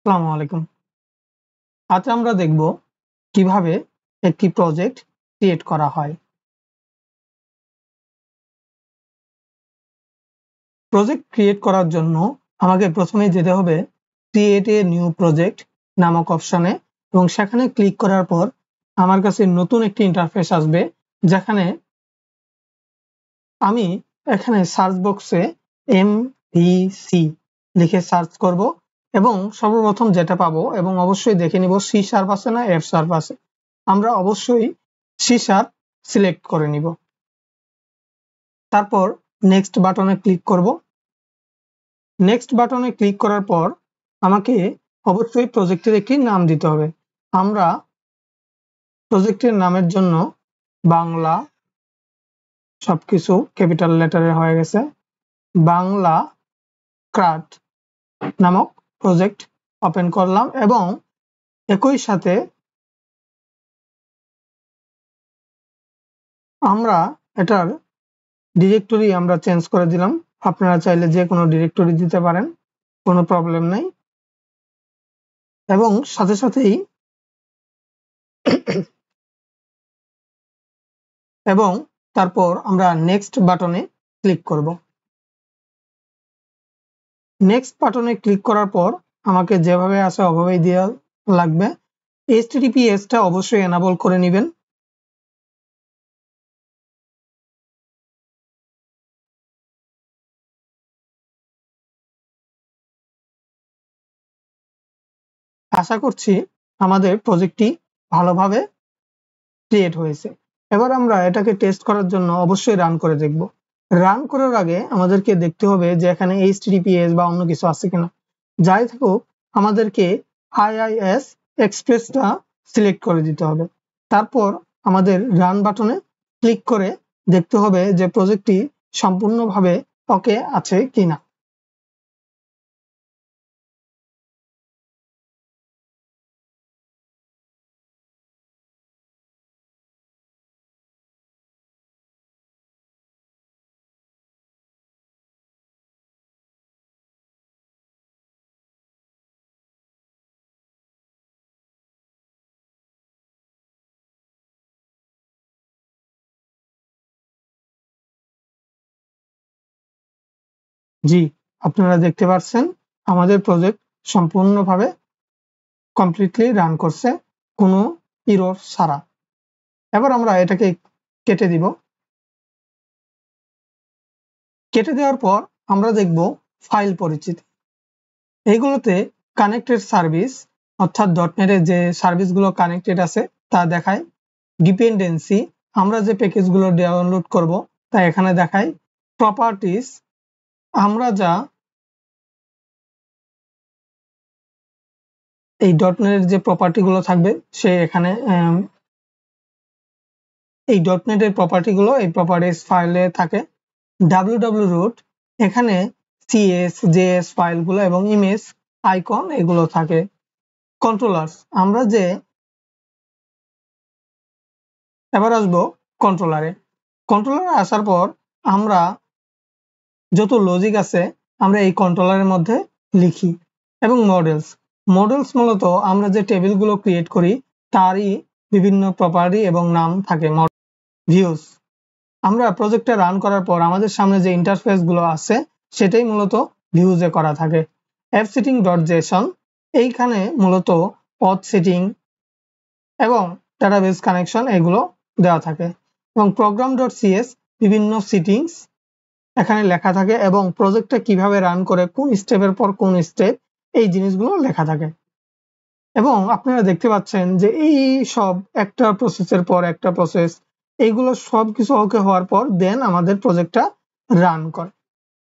আসসালামু আলাইকুম। আজ আমরা দেখব কিভাবে একটি প্রজেক্ট ক্রিয়েট করা হয়। প্রজেক্ট ক্রিয়েট করার জন্য আমাকে প্রথমেই যেতে হবে ক্রিয়েট এ নিউ প্রজেক্ট নামক অপশনে এবং সেখানে ক্লিক করার পর আমার কাছে নতুন একটি ইন্টারফেস আসবে, যেখানে আমি এখানে সার্চ বক্সে MVC লিখে সার্চ করব এবং সর্বপ্রথম যেটা পাবো এবং অবশ্যই দেখে নিব C# আছে না F# আছে। আমরা অবশ্যই C# সিলেক্ট করে নিব। তারপর নেক্সট বাটনে ক্লিক করব। নেক্সট বাটনে ক্লিক করার পর আমাকে অবশ্যই প্রজেক্টের একটি নাম দিতে হবে। আমরা প্রজেক্টের নামের জন্য বাংলা, সবকিছু ক্যাপিটাল লেটারে হয়ে গেছে, বাংলা ক্রাফট নামক প্রজেক্ট ওপেন করলাম এবং একই সাথে আমরা এটার ডিরেক্টরি আমরা চেঞ্জ করে দিলাম। আপনারা চাইলে যে কোনো ডিরেক্টরি দিতে পারেন, কোনো প্রবলেম নাই। এবং সাথে সাথেই এবং তারপর আমরা নেক্সট বাটনে ক্লিক করব। নেক্সট বাটনে ক্লিক করার পর আমাকে যেভাবে আছে ওভাবেই দেওয়া লাগবে। HTTPS-টা অবশ্যই এনাবল করে নেবেন। আশা করছি আমাদের প্রজেক্টটি ভালোভাবে ক্রিয়েট হয়েছে। এবার আমরা এটাকে টেস্ট করার জন্য অবশ্যই রান করে দেখব। রান করার আগে আমাদেরকে দেখতে হবে যে এখানে HTTPS বা অন্য কিছু আছে কিনা। যাই থাকুক, আমাদেরকে IIS এক্সপ্রেসটা সিলেক্ট করে দিতে হবে। তারপর আমাদের রান বাটনে ক্লিক করে দেখতে হবে যে প্রজেক্টটি সম্পূর্ণভাবে ওকে আছে কিনা। জি, আপনারা দেখতে পাচ্ছেন আমাদের প্রজেক্ট সম্পূর্ণভাবে কমপ্লিটলি রান করছে, কোনো এরর ছাড়া। এবার আমরা এটাকে কেটে দিব। কেটে দেওয়ার পর আমরা দেখব ফাইল পরিচিতি। এইগুলোতে কানেক্টেড সার্ভিস অর্থাৎ .NET-এর যে সার্ভিসগুলো কানেক্টেড আছে তা দেখায়। ডিপেন্ডেন্সি, আমরা যে প্যাকেজগুলো ডাউনলোড করব তা এখানে দেখায়। প্রপার্টিস, আমরা যা এই .NET-এর যে প্রপার্টিগুলো থাকবে সে এখানে এই .NET-এর প্রপার্টিগুলো এই প্রপার্টিস ফাইলে থাকে। www-root, এখানে CS, JS ফাইলগুলো এবং ইমেজ, আইকন এগুলো থাকে। কন্ট্রোলার্স, আমরা যে এবার আসবো কন্ট্রোলারে। কন্ট্রোলারে আসার পর আমরা যত লজিক আছে আমরা এই কন্ট্রোলারের মধ্যে লিখি। এবং মডেলস, মডেলস মূলত আমরা যে টেবিলগুলো ক্রিয়েট করি তারই বিভিন্ন প্রপার্টি এবং নাম থাকে। ভিউস, আমরা প্রজেক্টটা রান করার পর আমাদের সামনে যে ইন্টারফেসগুলো আছে সেটাই মূলত ভিউজে করা থাকে। fsetting.json, এইখানে মূলত অথ সেটিং এবং ডাটাবেস কানেকশন এগুলো দেওয়া থাকে। এবং program.cs, বিভিন্ন সেটিংস এখানে লেখা থাকে এবং প্রজেক্টটা কিভাবে রান করে, কোন স্টেপের পর কোন স্টেপ, এই জিনিসগুলো লেখা থাকে। এবং আপনারা দেখতে পাচ্ছেন যে এই সব একটা প্রসেসের পর একটা প্রসেস, এইগুলো সব কিছু ওকে হওয়ার পর দেন আমাদের প্রজেক্টটা রান করে।